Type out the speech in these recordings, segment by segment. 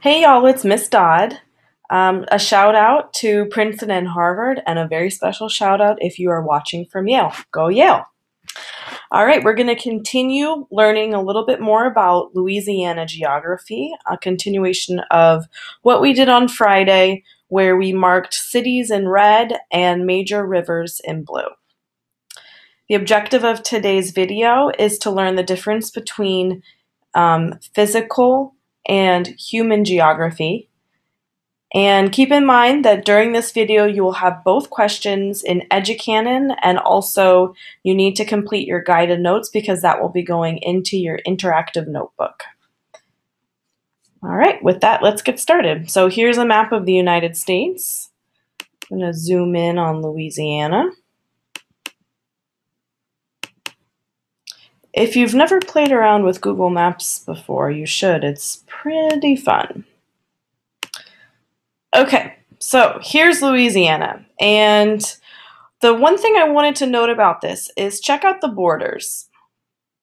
Hey y'all, it's Miss Dodd. A shout out to Princeton and Harvard, and a very special shout out if you are watching from Yale. Go Yale! All right, we're going to continue learning a little bit more about Louisiana geography, a continuation of what we did on Friday, where we marked cities in red and major rivers in blue. The objective of today's video is to learn the difference between physical and human geography. And keep in mind that during this video, you will have both questions in Educanon, and also you need to complete your guided notes because that will be going into your interactive notebook. All right, with that, let's get started. So here's a map of the United States. I'm going to zoom in on Louisiana. If you've never played around with Google Maps before, you should. It's pretty fun. Okay, so here's Louisiana, and the one thing I wanted to note about this is check out the borders.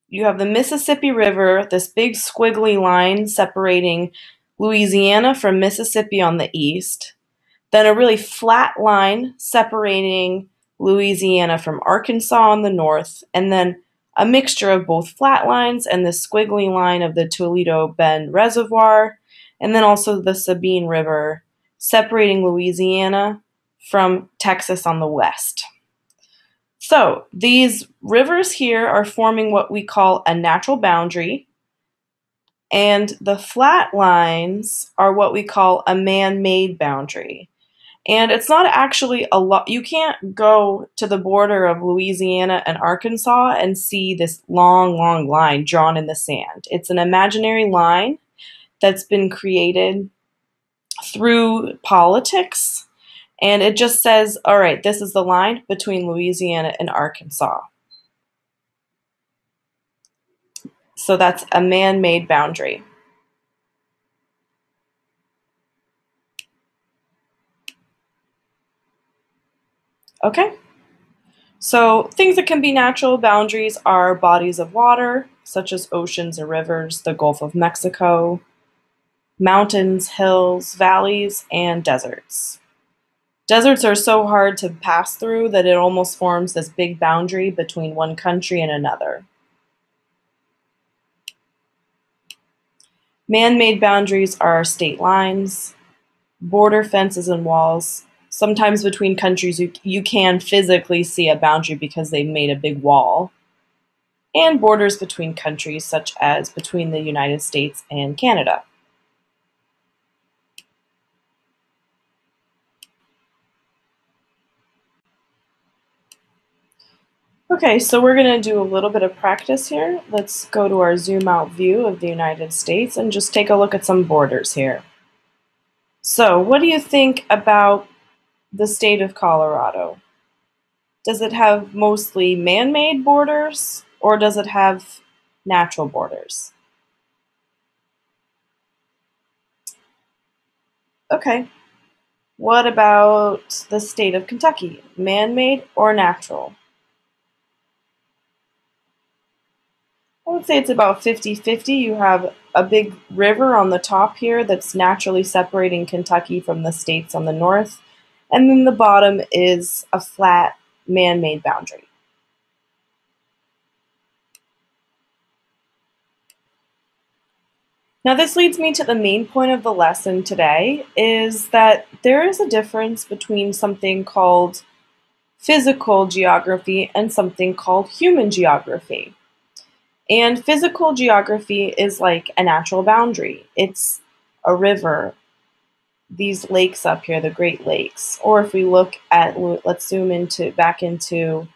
You have the Mississippi River, this big squiggly line separating Louisiana from Mississippi on the east, then a really flat line separating Louisiana from Arkansas on the north, and then a mixture of both flat lines and the squiggly line of the Toledo Bend Reservoir, and then also the Sabine River separating Louisiana from Texas on the west. So these rivers here are forming what we call a natural boundary, and the flat lines are what we call a man-made boundary. And it's not actually a lot. You can't go to the border of Louisiana and Arkansas and see this long, long line drawn in the sand. It's an imaginary line that's been created through politics, and it just says, all right, this is the line between Louisiana and Arkansas. So that's a man-made boundary. Okay, so things that can be natural boundaries are bodies of water, such as oceans or rivers, the Gulf of Mexico, mountains, hills, valleys, and deserts. Deserts are so hard to pass through that it almost forms this big boundary between one country and another. Man-made boundaries are state lines, border fences and walls. Sometimes between countries you can physically see a boundary because they've made a big wall. And borders between countries, such as between the United States and Canada. Okay, so we're going to do a little bit of practice here. Let's go to our zoom out view of the United States and just take a look at some borders here. So what do you think about the state of Colorado? Does it have mostly man-made borders, or does it have natural borders? Okay, what about the state of Kentucky? Man-made or natural? I would say it's about 50-50. You have a big river on the top here that's naturally separating Kentucky from the states on the north, and then the bottom is a flat man-made boundary. Now this leads me to the main point of the lesson today, is that there is a difference between something called physical geography and something called human geography. And physical geography is like a natural boundary. It's a river, these lakes up here, the Great Lakes. Or if we look at, let's zoom back into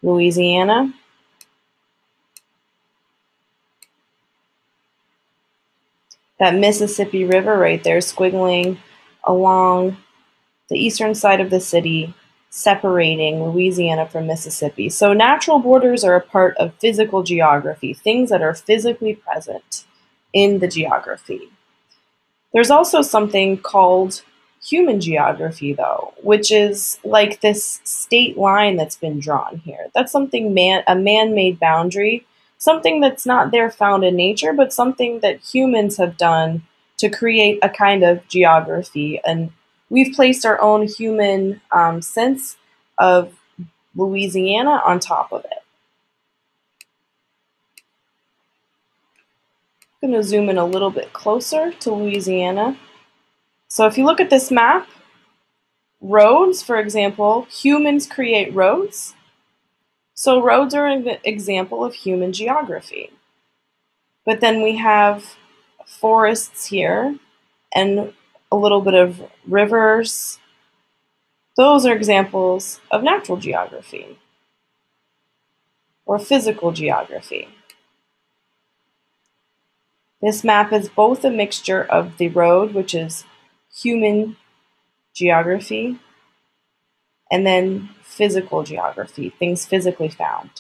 Louisiana. That Mississippi River right there squiggling along the eastern side of the city, separating Louisiana from Mississippi. So natural borders are a part of physical geography, things that are physically present in the geography. There's also something called human geography, though, which is like this state line that's been drawn here. That's something a man-made boundary, something that's not there found in nature, but something that humans have done to create a kind of geography. And we've placed our own human sense of Louisiana on top of it. I'm going to zoom in a little bit closer to Louisiana. So if you look at this map, roads, for example, humans create roads. So roads are an example of human geography. But then we have forests here and a little bit of rivers. Those are examples of natural geography or physical geography. This map is both a mixture of the road, which is human geography, and then physical geography, things physically found.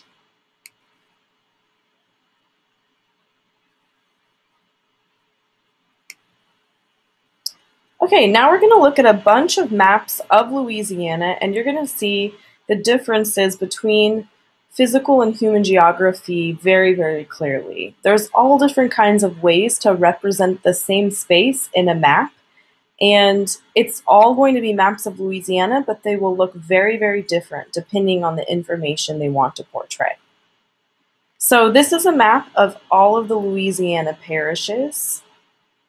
Okay, now we're going to look at a bunch of maps of Louisiana, and you're going to see the differences between physical and human geography very, very clearly. There's all different kinds of ways to represent the same space in a map, and it's all going to be maps of Louisiana, but they will look very, very different depending on the information they want to portray. So this is a map of all of the Louisiana parishes,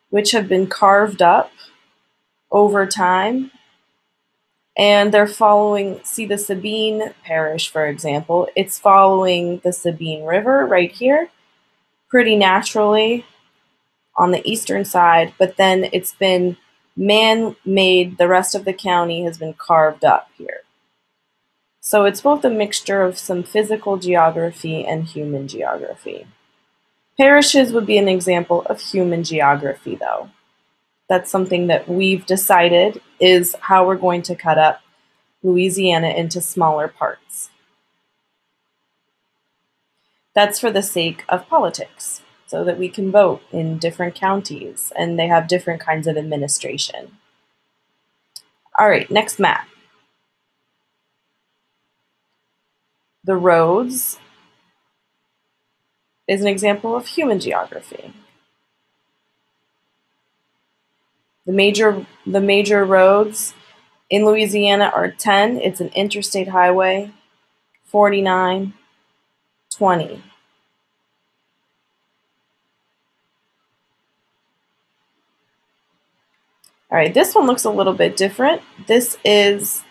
which have been carved up over time, and they're following, see the Sabine Parish, for example, it's following the Sabine River right here, pretty naturally on the eastern side, but then it's been man-made, the rest of the county has been carved up here. So it's both a mixture of some physical geography and human geography. Parishes would be an example of human geography, though. That's something that we've decided is how we're going to cut up Louisiana into smaller parts. That's for the sake of politics, so that we can vote in different counties and they have different kinds of administration. All right, next map. The roads is an example of human geography. The major roads in Louisiana are 10. It's an interstate highway, 49, 20. All right, this one looks a little bit different. This is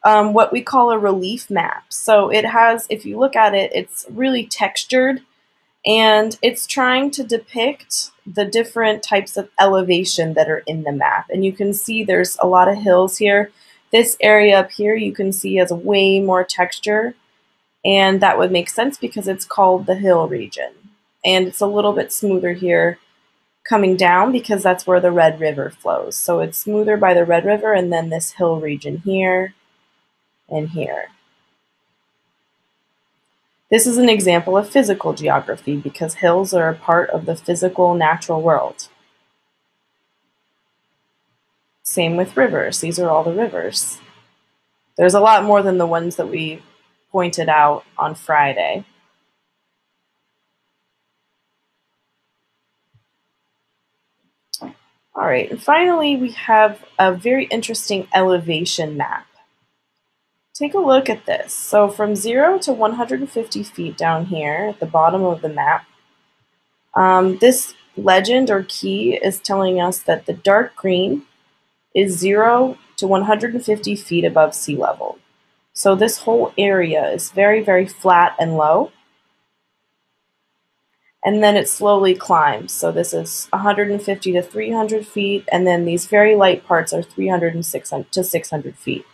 what we call a relief map. So it has, if you look at it, it's really textured, and it's trying to depict the different types of elevation that are in the map. And you can see there's a lot of hills here. This area up here you can see has way more texture, and that would make sense because it's called the hill region. And it's a little bit smoother here coming down because that's where the Red River flows. So it's smoother by the Red River, and then this hill region here and here. This is an example of physical geography because hills are a part of the physical natural world. Same with rivers. These are all the rivers. There's a lot more than the ones that we pointed out on Friday. All right, and finally we have a very interesting elevation map. Take a look at this. So from 0 to 150 feet down here at the bottom of the map, this legend or key is telling us that the dark green is 0 to 150 feet above sea level. So this whole area is very, very flat and low. And then it slowly climbs. So this is 150 to 300 feet, and then these very light parts are 300 to 600 feet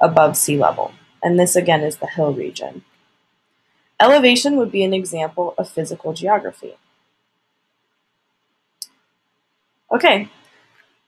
above sea level. And this again is the hill region. Elevation would be an example of physical geography. Okay,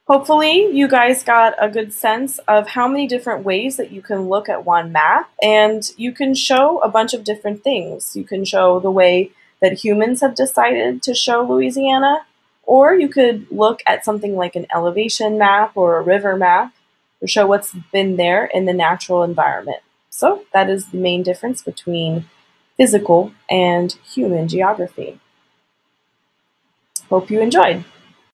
hopefully you guys got a good sense of how many different ways that you can look at one map, and you can show a bunch of different things. You can show the way that humans have decided to show Louisiana, or you could look at something like an elevation map or a river map to show what's been there in the natural environment. So that is the main difference between physical and human geography. Hope you enjoyed.